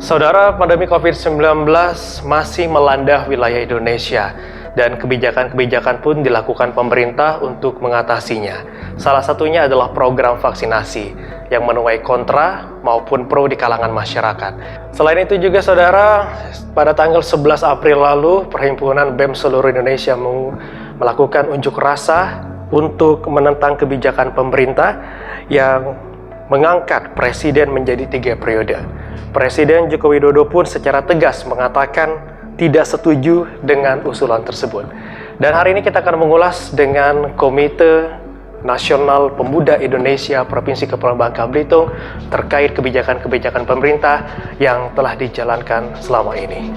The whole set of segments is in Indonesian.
Saudara, pandemi COVID-19 masih melanda wilayah Indonesia dan kebijakan-kebijakan pun dilakukan pemerintah untuk mengatasinya. Salah satunya adalah program vaksinasi yang menuai kontra maupun pro di kalangan masyarakat. Selain itu juga saudara, pada tanggal 11 April lalu, Perhimpunan BEM seluruh Indonesia melakukan unjuk rasa untuk menentang kebijakan pemerintah yang mengangkat presiden menjadi 3 periode. Presiden Joko Widodo pun secara tegas mengatakan tidak setuju dengan usulan tersebut. Dan hari ini kita akan mengulas dengan Komite Nasional Pemuda Indonesia Provinsi Kepulauan Bangka Belitung terkait kebijakan-kebijakan pemerintah yang telah dijalankan selama ini.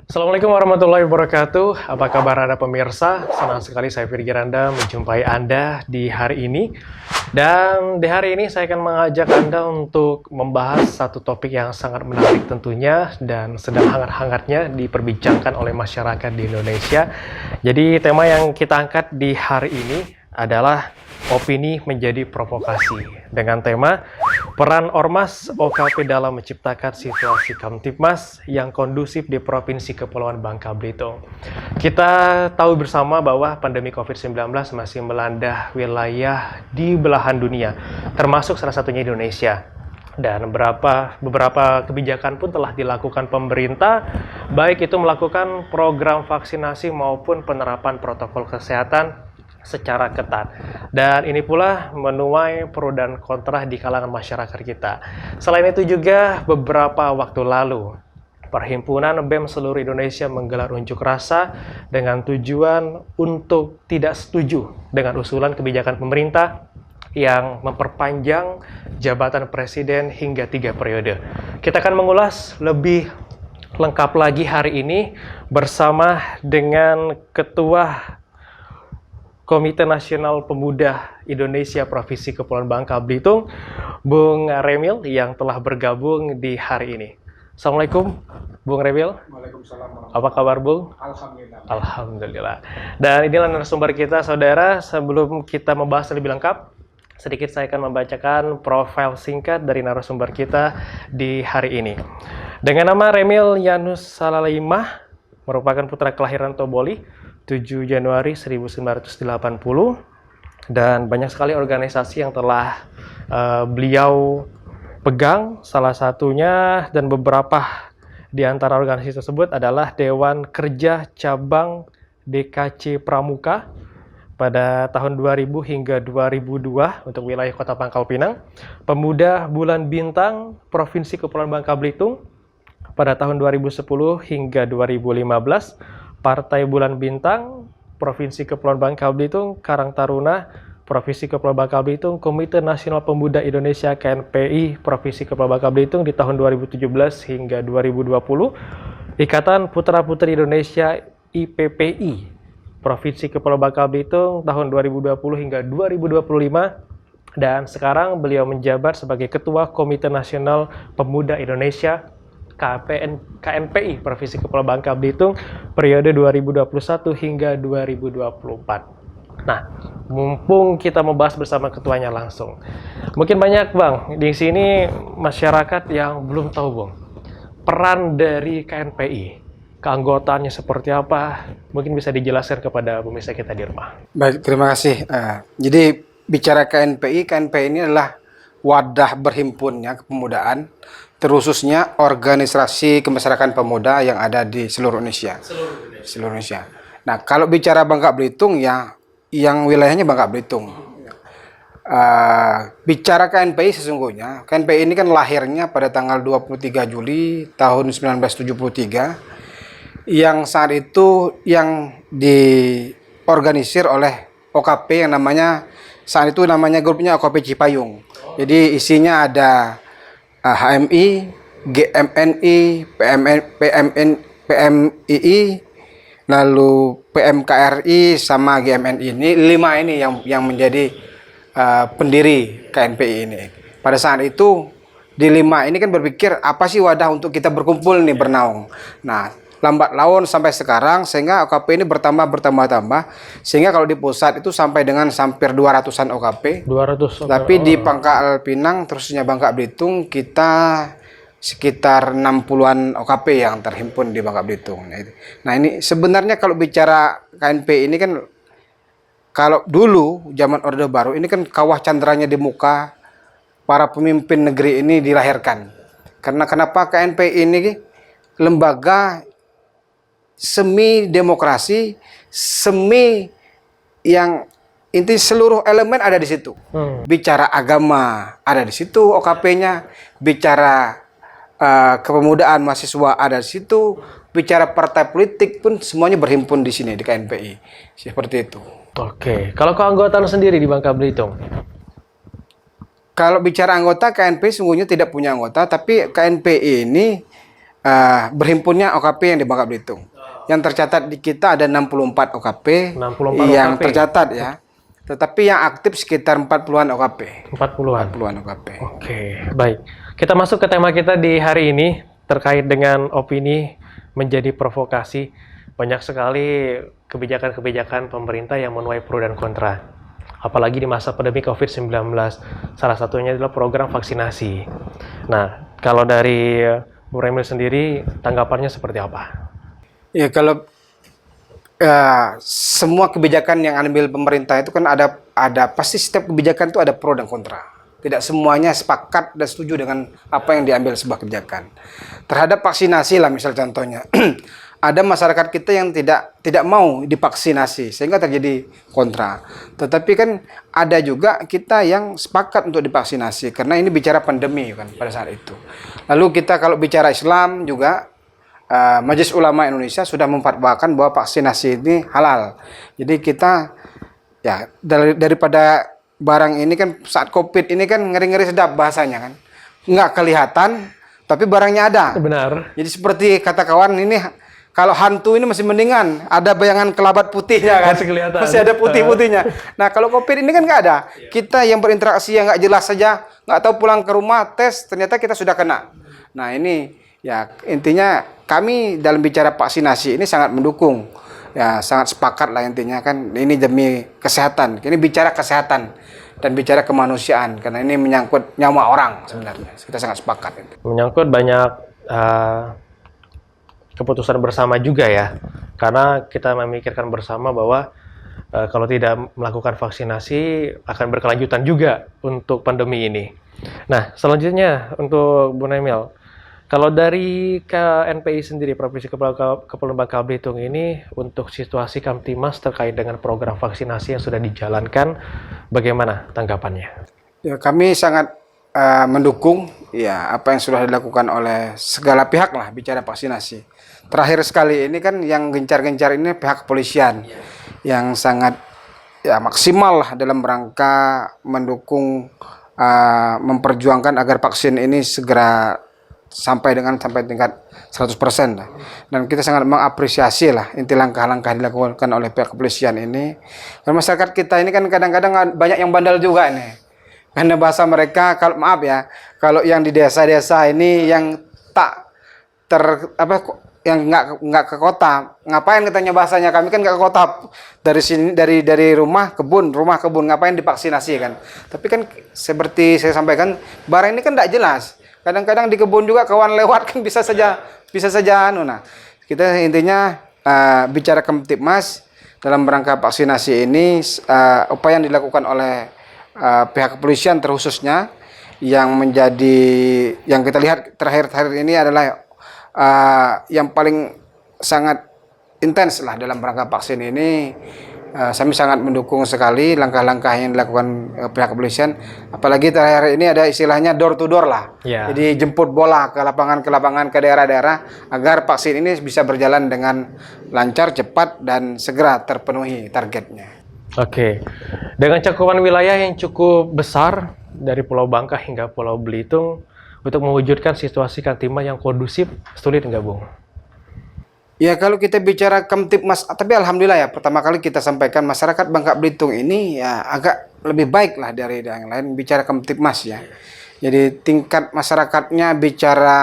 Assalamualaikum warahmatullahi wabarakatuh. Apa kabar Anda pemirsa? Senang sekali saya Firgi Randa menjumpai Anda di hari ini. Dan di hari ini saya akan mengajak Anda untuk membahas satu topik yang sangat menarik tentunya dan sedang hangat-hangatnya diperbincangkan oleh masyarakat di Indonesia. Jadi tema yang kita angkat di hari ini adalah opini menjadi provokasi dengan tema peran Ormas OKP dalam menciptakan situasi Kamtibmas yang kondusif di Provinsi Kepulauan Bangka Belitung. Kita tahu bersama bahwa pandemi COVID-19 masih melanda wilayah di belahan dunia, termasuk salah satunya Indonesia. Dan beberapa kebijakan pun telah dilakukan pemerintah, baik itu melakukan program vaksinasi maupun penerapan protokol kesehatan secara ketat. Dan ini pula menuai pro dan kontra di kalangan masyarakat kita. Selain itu juga beberapa waktu lalu Perhimpunan BEM seluruh Indonesia menggelar unjuk rasa dengan tujuan untuk tidak setuju dengan usulan kebijakan pemerintah yang memperpanjang jabatan presiden hingga 3 periode. Kita akan mengulas lebih lengkap lagi hari ini bersama dengan Ketua Komite Nasional Pemuda Indonesia Provinsi Kepulauan Bangka Belitung, Bung Remil yang telah bergabung di hari ini. Assalamualaikum, Bung Remil. Waalaikumsalam. Apa kabar, Bung? Alhamdulillah. Alhamdulillah. Dan inilah narasumber kita, saudara. Sebelum kita membahas lebih lengkap, sedikit saya akan membacakan profil singkat dari narasumber kita di hari ini. Dengan nama Remil Yanus Salaimah, merupakan putra kelahiran Toboli, 7 Januari 1980, dan banyak sekali organisasi yang telah beliau pegang. Salah satunya dan beberapa di antara organisasi tersebut adalah Dewan Kerja Cabang DKC Pramuka pada tahun 2000 hingga 2002 untuk wilayah Kota Pangkal Pinang, Pemuda Bulan Bintang Provinsi Kepulauan Bangka Belitung pada tahun 2010 hingga 2015, Partai Bulan Bintang Provinsi Kepulauan Bangka Belitung, Karang Taruna Provinsi Kepulauan Bangka Belitung, Komite Nasional Pemuda Indonesia KNPI Provinsi Kepulauan Bangka Belitung di tahun 2017 hingga 2020, Ikatan Putra Putri Indonesia IPPI Provinsi Kepulauan Bangka Belitung tahun 2020 hingga 2025, dan sekarang beliau menjabat sebagai Ketua Komite Nasional Pemuda Indonesia KNPI Provinsi Kepulauan Bangka Belitung periode 2021 hingga 2024. Nah, mumpung kita membahas bersama ketuanya langsung, mungkin banyak Bang di sini masyarakat yang belum tahu Bang peran dari KNPI, keanggotaannya seperti apa, mungkin bisa dijelaskan kepada pemirsa kita di rumah. Baik, terima kasih. Jadi bicara KNPI ini adalah wadah berhimpunnya kepemudaan, terkhususnya organisasi kemasyarakatan pemuda yang ada di seluruh Indonesia. Seluruh Indonesia. Nah, kalau bicara Bangka Belitung ya, yang wilayahnya Bangka Belitung. Bicara KNPI sesungguhnya, KNPI ini kan lahirnya pada tanggal 23 Juli tahun 1973, yang saat itu yang di diorganisir oleh OKP yang namanya saat itu namanya grupnya OKP Cipayung. Jadi isinya ada HMI, GMNI, PMII, lalu PMKRI sama GMNI. Ini 5 ini yang menjadi pendiri KNPI ini. Pada saat itu di 5 ini kan berpikir apa sih wadah untuk kita berkumpul nih bernaung. Nah, lambat laun sampai sekarang sehingga OKP ini bertambah sehingga kalau di pusat itu sampai dengan hampir 200-an OKP. 200. Tapi di Pangkal Pinang terusnya Bangka Belitung kita sekitar 60-an OKP yang terhimpun di Bangka Belitung. Nah, ini sebenarnya kalau bicara KNPI ini kan kalau dulu zaman Orde Baru ini kan kawah candranya di muka para pemimpin negeri ini dilahirkan. Karena kenapa KNPI ini lembaga semi demokrasi, semi yang inti seluruh elemen ada di situ. Bicara agama ada di situ OKP-nya, bicara kepemudaan mahasiswa ada di situ, bicara partai politik pun semuanya berhimpun di sini di KNPI. Seperti itu. Oke, kalau keanggotaan sendiri di Bangka Belitung? Kalau bicara anggota, KNPI sungguhnya tidak punya anggota, tapi KNPI ini berhimpunnya OKP yang di Bangka Belitung. Yang tercatat di kita ada 64 OKP, 64 yang OKP. tercatat ya. Tetapi yang aktif sekitar 40-an OKP. 40-an. 40-an OKP. Oke, baik. Kita masuk ke tema kita di hari ini terkait dengan opini menjadi provokasi. Banyak sekali kebijakan-kebijakan pemerintah yang menuai pro dan kontra. Apalagi di masa pandemi COVID-19. Salah satunya adalah program vaksinasi. Nah, kalau dari Bu Remil sendiri, tanggapannya seperti apa? Ya, kalau semua kebijakan yang diambil pemerintah itu kan ada pasti setiap kebijakan itu ada pro dan kontra. Tidak semuanya sepakat dan setuju dengan apa yang diambil sebuah kebijakan. Terhadap vaksinasi lah misal contohnya. Ada masyarakat kita yang tidak mau divaksinasi sehingga terjadi kontra. Tetapi kan ada juga kita yang sepakat untuk divaksinasi karena ini bicara pandemi kan pada saat itu. Lalu kita kalau bicara Islam juga Majelis Ulama Indonesia sudah memfatwakan bahwa vaksinasi ini halal. Jadi kita ya daripada barang ini kan saat COVID ini kan ngeri-ngeri sedap bahasanya kan. Nggak kelihatan tapi barangnya ada. Benar. Jadi seperti kata kawan ini kalau hantu ini masih mendingan ada bayangan kelabat putihnya kan. Masih kelihatan. Masih ada putih-putihnya. Nah, kalau COVID ini kan nggak ada. Kita yang berinteraksi yang nggak jelas saja, nggak tahu pulang ke rumah tes ternyata kita sudah kena. Nah, ini ya intinya kami dalam bicara vaksinasi ini sangat mendukung, ya sangat sepakat lah intinya kan ini demi kesehatan. Ini bicara kesehatan dan bicara kemanusiaan karena ini menyangkut nyawa orang sebenarnya. Kita sangat sepakat. Menyangkut banyak keputusan bersama juga ya, karena kita memikirkan bersama bahwa kalau tidak melakukan vaksinasi akan berkelanjutan juga untuk pandemi ini. Nah, selanjutnya untuk Bu Nemil. Kalau dari KNPI sendiri, Provinsi Kepulauan Bangka Belitung ini, untuk situasi Kamtimas terkait dengan program vaksinasi yang sudah dijalankan, bagaimana tanggapannya? Ya, kami sangat mendukung ya apa yang sudah dilakukan oleh segala pihak lah bicara vaksinasi. Terakhir sekali ini kan yang gencar-gencar ini pihak kepolisian yang sangat ya maksimal lah dalam rangka mendukung memperjuangkan agar vaksin ini segera sampai tingkat 100% lah. Dan kita sangat mengapresiasi lah inti langkah-langkah dilakukan oleh pihak kepolisian ini. Dan masyarakat kita ini kan kadang-kadang banyak yang bandel juga ini. Karena bahasa mereka kalau maaf ya, kalau yang di desa-desa ini yang yang nggak ke kota, ngapain katanya bahasanya, kami kan nggak ke kota, dari sini dari rumah kebun ngapain divaksinasi kan. Tapi kan seperti saya sampaikan barang ini kan tidak jelas. Kadang-kadang di kebun juga kawan lewat kan bisa saja nah kita intinya bicara Kamtibmas dalam rangka vaksinasi ini upaya yang dilakukan oleh pihak kepolisian terkhususnya yang kita lihat terakhir ini adalah yang paling sangat intens lah dalam rangka vaksin ini Kami sangat mendukung sekali langkah-langkah yang dilakukan pihak kepolisian. Apalagi terakhir ini ada istilahnya door to door lah. Ya. Jadi jemput bola ke lapangan, ke daerah-daerah agar vaksin ini bisa berjalan dengan lancar, cepat, dan segera terpenuhi targetnya. Oke, dengan cakupan wilayah yang cukup besar dari Pulau Bangka hingga Pulau Belitung, untuk mewujudkan situasi Kamtipmas yang kondusif, sulit nggak, Bung? Ya kalau kita bicara Kamtipmas, tapi alhamdulillah ya pertama kali kita sampaikan masyarakat Bangka Belitung ini ya agak lebih baik lah dari yang lain bicara Kamtipmas ya. Jadi tingkat masyarakatnya bicara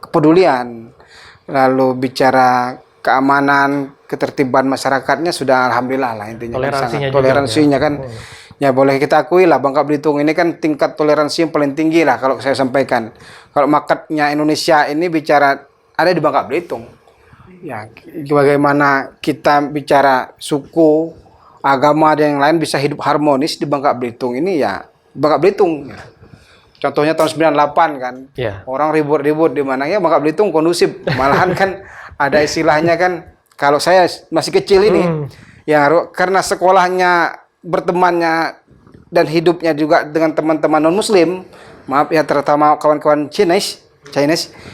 kepedulian, lalu bicara keamanan, ketertiban masyarakatnya sudah alhamdulillah lah intinya. Toleransinya kan. Ya boleh kita akui lah Bangka Belitung ini kan tingkat toleransi yang paling tinggi lah kalau saya sampaikan. Kalau marketnya Indonesia ini bicara ada di Bangka Belitung. Ya bagaimana kita bicara suku, agama dan yang lain bisa hidup harmonis di Bangka Belitung ini ya Bangka Belitung. Ya. Contohnya tahun 98 kan. Yeah. Orang ribut-ribut di mana ya Bangka Belitung kondusif. Malahan kan ada istilahnya kan kalau saya masih kecil ini ya karena sekolahnya bertemannya dan hidupnya juga dengan teman-teman non-muslim, maaf ya terutama kawan-kawan Chinese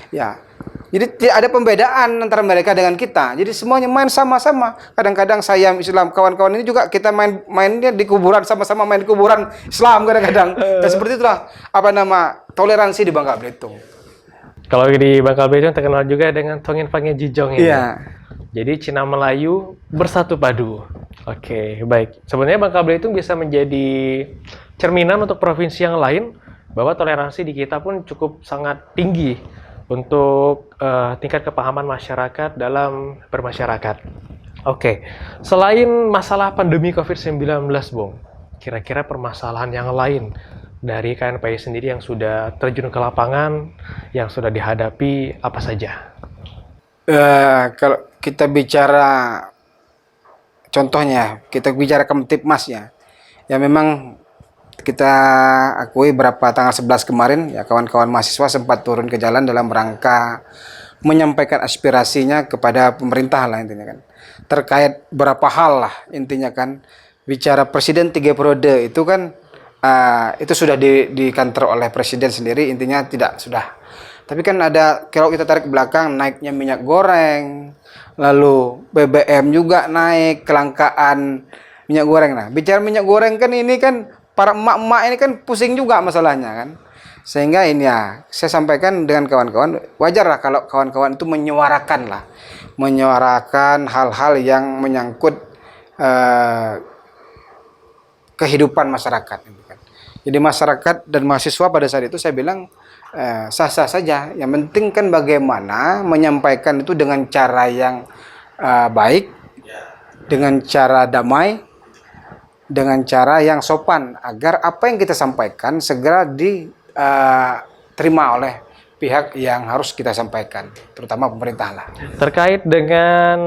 ya. Jadi tidak ada pembedaan antara mereka dengan kita. Jadi semuanya main sama-sama. Kadang-kadang saya Islam, kawan-kawan ini juga kita mainnya di kuburan, sama-sama main di kuburan Islam kadang-kadang. Dan seperti itulah toleransi di Bangka Belitung. Kalau di Bangka Belitung terkenal juga dengan Tongin Fange Jijong ini. Iya. Jadi Cina Melayu bersatu padu. Oke, baik. Sebenarnya Bangka Belitung bisa menjadi cerminan untuk provinsi yang lain bahwa toleransi di kita pun cukup sangat tinggi untuk tingkat kepahaman masyarakat dalam bermasyarakat. Oke, selain masalah pandemi COVID-19, Bung, kira-kira permasalahan yang lain dari KNPI sendiri yang sudah terjun ke lapangan, yang sudah dihadapi apa saja? Kalau kita bicara contohnya, kita bicara Kamtipmas ya memang kita akui tanggal 11 kemarin ya kawan-kawan mahasiswa sempat turun ke jalan dalam rangka menyampaikan aspirasinya kepada pemerintah lah intinya kan. Terkait berapa hal lah intinya kan. Bicara presiden 3 periode itu kan itu sudah di kantor oleh presiden sendiri intinya sudah. Tapi kan ada kalau kita tarik ke belakang naiknya minyak goreng, lalu BBM juga naik, kelangkaan minyak goreng. Nah, bicara minyak goreng kan ini kan para emak-emak ini kan pusing juga masalahnya kan. Sehingga ini ya saya sampaikan dengan kawan-kawan wajar lah kalau kawan-kawan itu menyuarakan hal-hal yang menyangkut kehidupan masyarakat. Jadi masyarakat dan mahasiswa pada saat itu saya bilang sah-sah saja. Yang penting kan bagaimana menyampaikan itu dengan cara yang baik, dengan cara damai, dengan cara yang sopan agar apa yang kita sampaikan segera diterima oleh pihak yang harus kita sampaikan, terutama pemerintah lah. Terkait dengan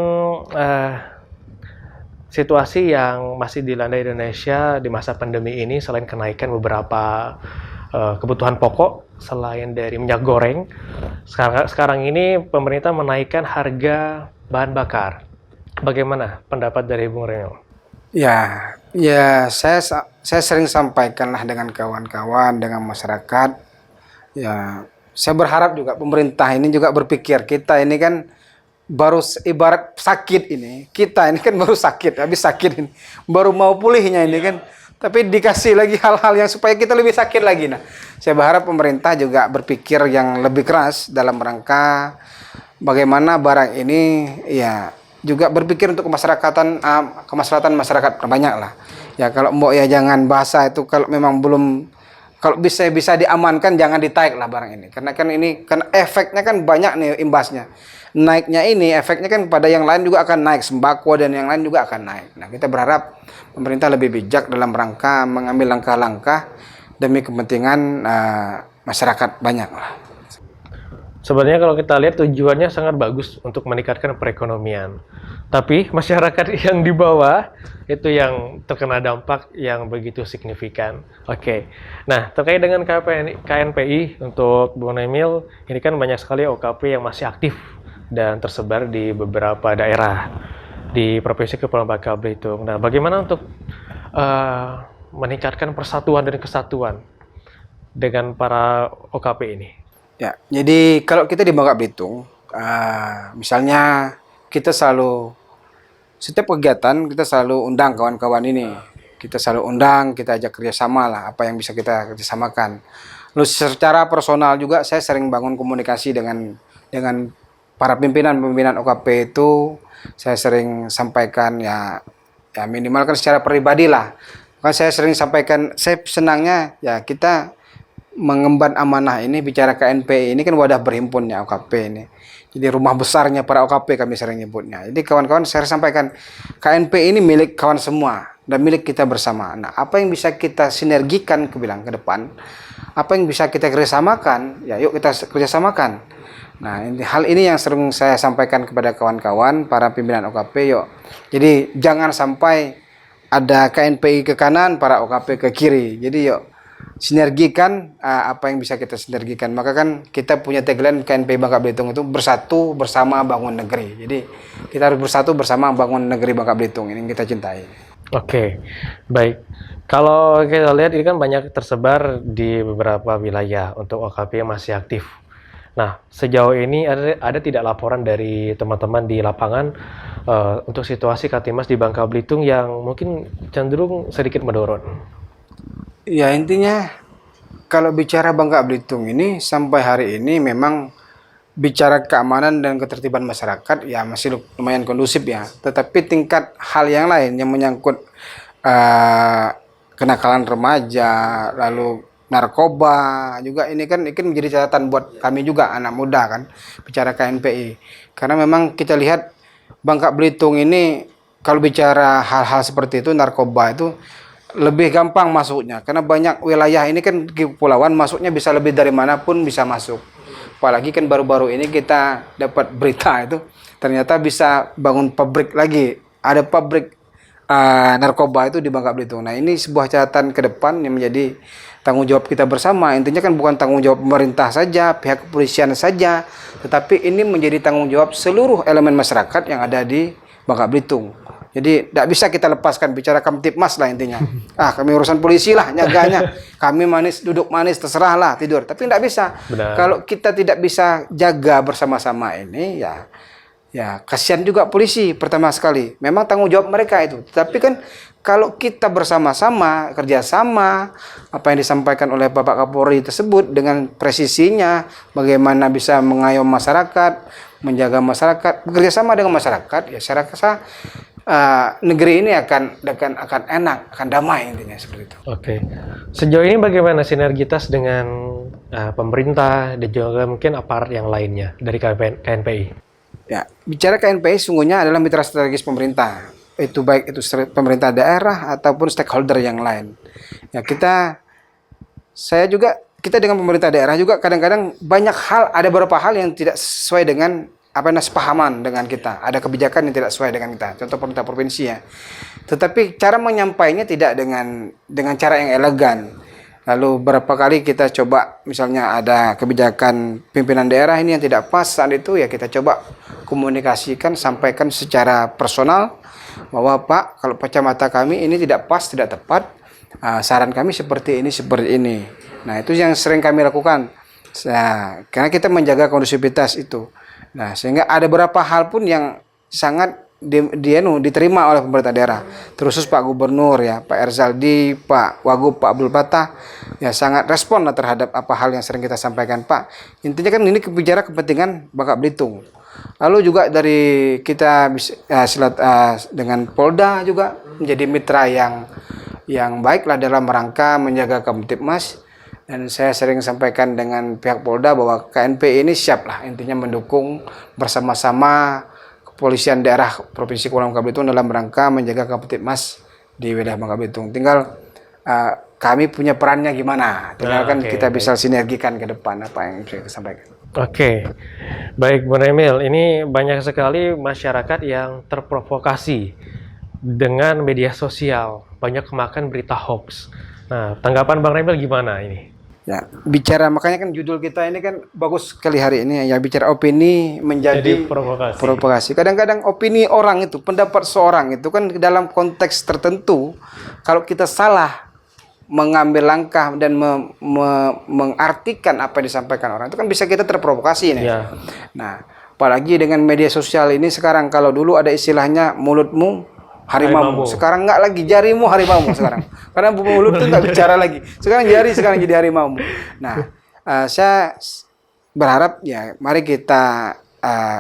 situasi yang masih dilanda Indonesia di masa pandemi ini, selain kenaikan beberapa kebutuhan pokok, selain dari minyak goreng, sekarang ini pemerintah menaikkan harga bahan bakar. Bagaimana pendapat dari Bung Reno? Ya, saya sering sampaikanlah dengan kawan-kawan, dengan masyarakat. Ya, saya berharap juga pemerintah ini juga berpikir kita ini kan baru ibarat sakit ini. Kita ini kan baru sakit, habis sakit ini. Baru mau pulihnya ini kan. Tapi dikasih lagi hal-hal yang supaya kita lebih sakit lagi. Nah, saya berharap pemerintah juga berpikir yang lebih keras dalam rangka bagaimana barang ini ya juga berpikir untuk kemaslahatan masyarakat banyak lah. Ya kalau mbok ya jangan bahasa itu kalau memang belum kalau bisa diamankan jangan ditaik lah barang ini. Karena kan ini kan efeknya kan banyak nih imbasnya. Naiknya ini efeknya kan pada yang lain juga akan naik, sembako dan yang lain juga akan naik. Nah, kita berharap pemerintah lebih bijak dalam rangka mengambil langkah-langkah demi kepentingan masyarakat banyak lah. Sebenarnya kalau kita lihat tujuannya sangat bagus untuk meningkatkan perekonomian. Tapi masyarakat yang di bawah itu yang terkena dampak yang begitu signifikan. Oke. Nah, terkait dengan KNPI untuk Bung Emil, ini kan banyak sekali OKP yang masih aktif dan tersebar di beberapa daerah. di Provinsi Kepulauan Bangka Belitung. Nah, bagaimana untuk meningkatkan persatuan dan kesatuan dengan para OKP ini? Ya, jadi kalau kita di Bangka Belitung, misalnya kita selalu setiap kegiatan kita selalu undang kawan-kawan ini, kita selalu undang, kita ajak kerjasama lah, apa yang bisa kita kerjasamakan. Lalu secara personal juga saya sering bangun komunikasi dengan para pimpinan OKP itu, saya sering sampaikan ya minimal kan secara pribadi lah. Kan saya sering sampaikan, saya senangnya ya kita mengemban amanah ini, bicara KNPI ini kan wadah berhimpunnya OKP ini. Jadi rumah besarnya para OKP kami sering nyebutnya. Jadi kawan-kawan saya sampaikan KNPI ini milik kawan semua dan milik kita bersama. Nah, apa yang bisa kita sinergikan ke depan? Apa yang bisa kita kerjasamakan? Ya yuk kita kerjasamakan. Nah, hal ini yang sering saya sampaikan kepada kawan-kawan para pimpinan OKP yuk. Jadi jangan sampai ada KNPI ke kanan, para OKP ke kiri. Jadi yuk sinergikan apa yang bisa kita sinergikan. Maka kan kita punya tagline KNPI Bangka Belitung itu bersatu bersama bangun negeri. Jadi kita harus bersatu bersama bangun negeri Bangka Belitung ini yang kita cintai. Oke, baik. Kalau kita lihat ini kan banyak tersebar di beberapa wilayah untuk OKP yang masih aktif. Nah, sejauh ini ada tidak laporan dari teman-teman di lapangan untuk situasi Katimas di Bangka Belitung yang mungkin cenderung sedikit menurun? Ya intinya kalau bicara Bangka Belitung ini sampai hari ini memang bicara keamanan dan ketertiban masyarakat ya masih lumayan kondusif ya. Tetapi tingkat hal yang lain yang menyangkut kenakalan remaja, lalu narkoba juga ini kan menjadi catatan buat kami juga anak muda kan bicara KNPI. Karena memang kita lihat Bangka Belitung ini kalau bicara hal-hal seperti itu narkoba itu lebih gampang masuknya karena banyak wilayah ini kan kepulauan masuknya bisa lebih dari manapun bisa masuk. Apalagi kan baru-baru ini kita dapat berita itu ternyata bisa bangun pabrik lagi. Ada pabrik narkoba itu di Bangka Belitung. Nah ini sebuah catatan ke depan yang menjadi tanggung jawab kita bersama. Intinya kan bukan tanggung jawab pemerintah saja, pihak kepolisian saja, tetapi ini menjadi tanggung jawab seluruh elemen masyarakat yang ada di Bangka Belitung. Jadi tidak bisa kita lepaskan bicara Kamtibmas lah intinya. Kami urusan polisi lah nyaganya. Kami manis duduk manis terserah lah tidur. Tapi tidak bisa. Benar. Kalau kita tidak bisa jaga bersama-sama ini ya kasihan juga polisi pertama sekali. Memang tanggung jawab mereka itu. Tapi kan kalau kita bersama-sama kerjasama apa yang disampaikan oleh Bapak Kapolri tersebut dengan presisinya bagaimana bisa mengayom masyarakat, menjaga masyarakat, bekerja sama dengan masyarakat ya saya rasa negeri ini akan enak, akan damai intinya seperti itu. Oke. Sejauh ini bagaimana sinergitas dengan pemerintah dan juga mungkin aparat yang lainnya dari KNPI? Ya, bicara KNPI sungguhnya adalah mitra strategis pemerintah. Itu baik itu pemerintah daerah ataupun stakeholder yang lain. Ya, kita dengan pemerintah daerah juga kadang-kadang banyak hal, ada beberapa hal yang tidak sesuai dengan sepahaman dengan kita. Ada kebijakan yang tidak sesuai dengan kita. Contoh pemerintah provinsi ya. Tetapi cara menyampaikannya tidak dengan cara yang elegan. Lalu berapa kali kita coba misalnya ada kebijakan pimpinan daerah ini yang tidak pas saat itu ya kita coba komunikasikan, sampaikan secara personal bahwa Pak, kalau kacamata kami ini tidak pas, tidak tepat. Saran kami seperti ini. Nah, itu yang sering kami lakukan. Nah, karena kita menjaga kondusivitas itu. Nah, sehingga ada beberapa hal pun yang sangat diterima oleh pemerintah daerah. Terus Pak Gubernur ya, Pak Erzaldi, Pak Wagub, Pak Abdul Fattah ya sangat respon terhadap apa hal yang sering kita sampaikan Pak. Intinya kan ini bicara kepentingan Bangka Belitung. Lalu juga dari kita dengan Polda juga menjadi mitra yang baiklah dalam rangka menjaga Kamtibmas. Dan saya sering sampaikan dengan pihak Polda bahwa KNPI ini siap lah intinya mendukung bersama-sama kepolisian daerah Provinsi Kepulauan Bangka Belitung dalam rangka menjaga Kamtibmas di wilayah Bangka Belitung. Tinggal kami punya perannya gimana. Tinggal kan kita bisa sinergikan ke depan apa yang saya sampaikan. Oke, baik Bung Emil. Ini banyak sekali masyarakat yang terprovokasi dengan media sosial, banyak kemakan berita hoax. Nah, tanggapan Bang Emil gimana ini? Ya, bicara makanya kan judul kita ini kan bagus sekali hari ini ya, bicara opini menjadi Jadi provokasi. provokasi. Kadang-kadang opini orang itu, pendapat seorang itu kan dalam konteks tertentu, kalau kita salah mengambil langkah dan mengartikan apa yang disampaikan orang itu kan bisa kita terprovokasi nih. Ya. Nah, apalagi dengan media sosial ini sekarang, kalau dulu ada istilahnya mulutmu harimau, sekarang nggak lagi, jarimu harimau sekarang. Karena mulut tuh nggak bicara lagi. Sekarang jari sekarang jadi harimau. Nah, saya berharap ya, mari kita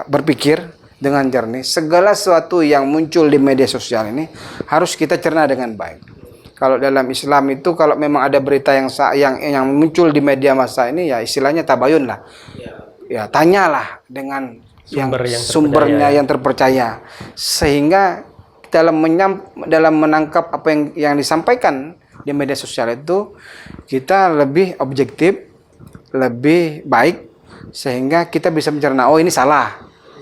berpikir dengan jernih. Segala sesuatu yang muncul di media sosial ini harus kita cerna dengan baik. Kalau dalam Islam itu, kalau memang ada berita yang muncul di media massa ini, ya istilahnya tabayun lah. Ya, tanyalah dengan sumbernya yang terpercaya, sehingga dalam menangkap apa yang disampaikan di media sosial itu kita lebih objektif, lebih baik, sehingga kita bisa mencerna, oh ini salah,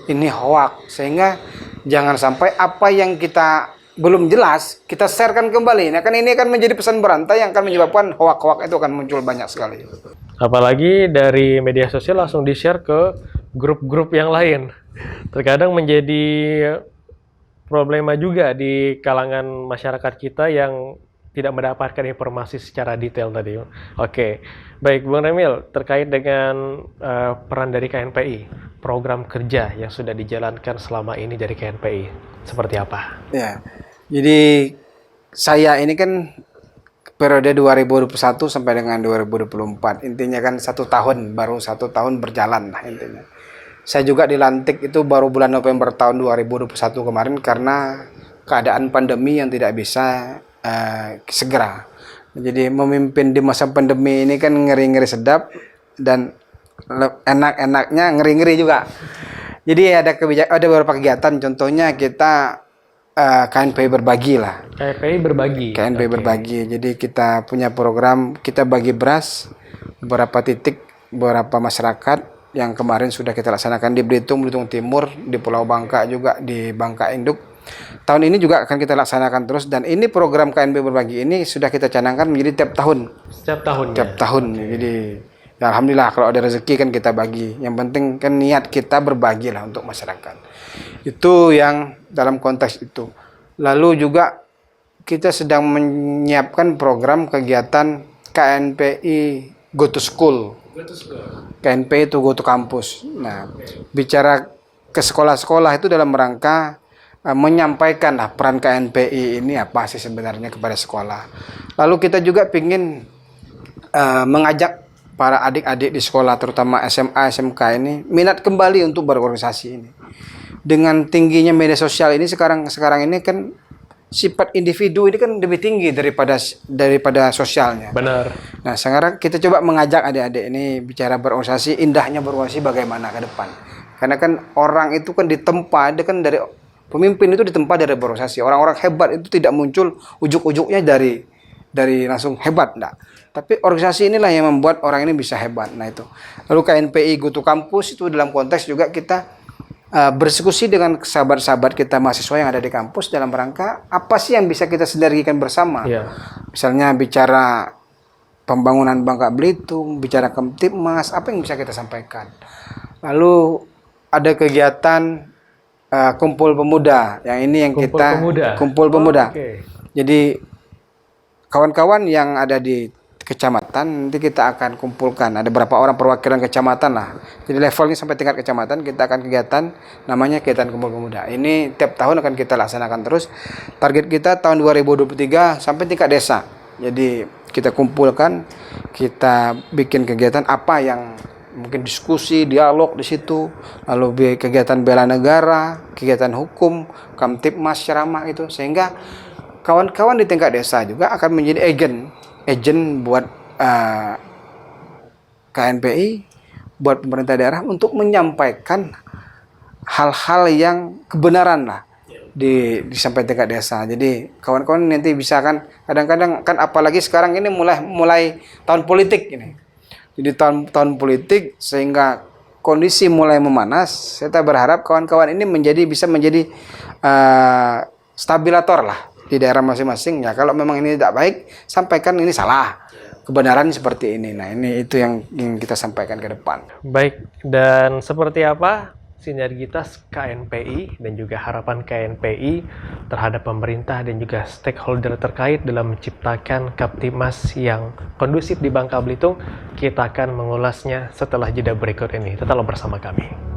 ini hoak, sehingga jangan sampai apa yang kita belum jelas kita sharekan kembali. Nah, kan ini akan menjadi pesan berantai yang akan menyebabkan hoak-hoak itu akan muncul banyak sekali. Apalagi dari media sosial langsung di-share ke grup-grup yang lain. Terkadang menjadi problema juga di kalangan masyarakat kita yang tidak mendapatkan informasi secara detail tadi. Oke, baik Bung Remil, terkait dengan peran dari KNPI, program kerja yang sudah dijalankan selama ini dari KNPI, seperti apa? Ya, jadi saya ini kan periode 2021 sampai dengan 2024, intinya kan baru satu tahun berjalan lah intinya. Saya juga dilantik itu baru bulan November tahun 2021 kemarin karena keadaan pandemi yang tidak bisa segera. Jadi memimpin di masa pandemi ini kan ngeri-ngeri sedap dan enak-enaknya ngeri-ngeri juga. Jadi ada beberapa kegiatan, contohnya kita KNPI berbagi lah. KNPI berbagi. KNPI berbagi. Jadi kita punya program, kita bagi beras beberapa titik, beberapa masyarakat yang kemarin sudah kita laksanakan di Belitung Timur, di Pulau Bangka juga, di Bangka Induk. Tahun ini juga akan kita laksanakan terus, dan ini program KNPI berbagi ini sudah kita canangkan menjadi tiap tahun. Setiap tahun. Tiap tahun. Jadi ya alhamdulillah kalau ada rezeki kan kita bagi. Yang penting kan niat kita berbagi lah untuk masyarakat. Itu yang dalam konteks itu. Lalu juga kita sedang menyiapkan program kegiatan KNPI Go to School. KNPI itu Go to Campus. Nah, bicara ke sekolah-sekolah itu dalam rangka menyampaikan lah peran KNPI ini apa sih sebenarnya kepada sekolah. Lalu kita juga ingin mengajak para adik-adik di sekolah, terutama SMA, SMK ini minat kembali untuk berorganisasi ini. Dengan tingginya media sosial ini sekarang ini kan sifat individu ini kan lebih tinggi daripada sosialnya. Benar. Nah, sekarang kita coba mengajak adik-adik ini bicara berorganisasi, indahnya berorganisasi bagaimana ke depan. Karena kan orang itu kan ditempa, dia kan dari pemimpin itu ditempa dari berorganisasi. Orang-orang hebat itu tidak muncul ujuk-ujuknya dari langsung hebat, enggak. Tapi organisasi inilah yang membuat orang ini bisa hebat. Nah, itu. Lalu KNPI Go to Campus itu dalam konteks juga kita berdiskusi dengan sahabat-sahabat kita mahasiswa yang ada di kampus dalam rangka apa sih yang bisa kita sinergikan bersama. Misalnya bicara pembangunan Bangka Belitung, bicara Kamtipmas, apa yang bisa kita sampaikan. Lalu ada kegiatan kumpul pemuda, yang ini yang kumpul pemuda. Okay. Jadi kawan-kawan yang ada di kecamatan nanti kita akan kumpulkan, ada berapa orang perwakilan kecamatan lah. Jadi levelnya sampai tingkat kecamatan kita akan kegiatan namanya kegiatan kumpul pemuda. Ini tiap tahun akan kita laksanakan terus. Target kita tahun 2023 sampai tingkat desa. Jadi kita kumpulkan, kita bikin kegiatan apa yang mungkin diskusi, dialog di situ, lalu kegiatan bela negara, kegiatan hukum, Kamtipmas, ceramah itu, sehingga kawan-kawan di tingkat desa juga akan menjadi agen buat KNPI, buat pemerintah daerah untuk menyampaikan hal-hal yang kebenaran lah disampaikan tingkat desa. Jadi kawan-kawan nanti bisa kan, kadang-kadang kan apalagi sekarang ini mulai tahun politik ini. Jadi tahun politik sehingga kondisi mulai memanas. Saya berharap kawan-kawan ini bisa menjadi stabilator lah di daerah masing-masing. Ya kalau memang ini tidak baik, sampaikan ini salah. kebenaran seperti ini. Nah, ini itu yang ingin kita sampaikan ke depan. Baik, dan seperti apa sinergitas KNPI dan juga harapan KNPI terhadap pemerintah dan juga stakeholder terkait dalam menciptakan Kaptimas yang kondusif di Bangka Belitung? Kita akan mengulasnya setelah jeda berikut ini. Tetaplah bersama kami.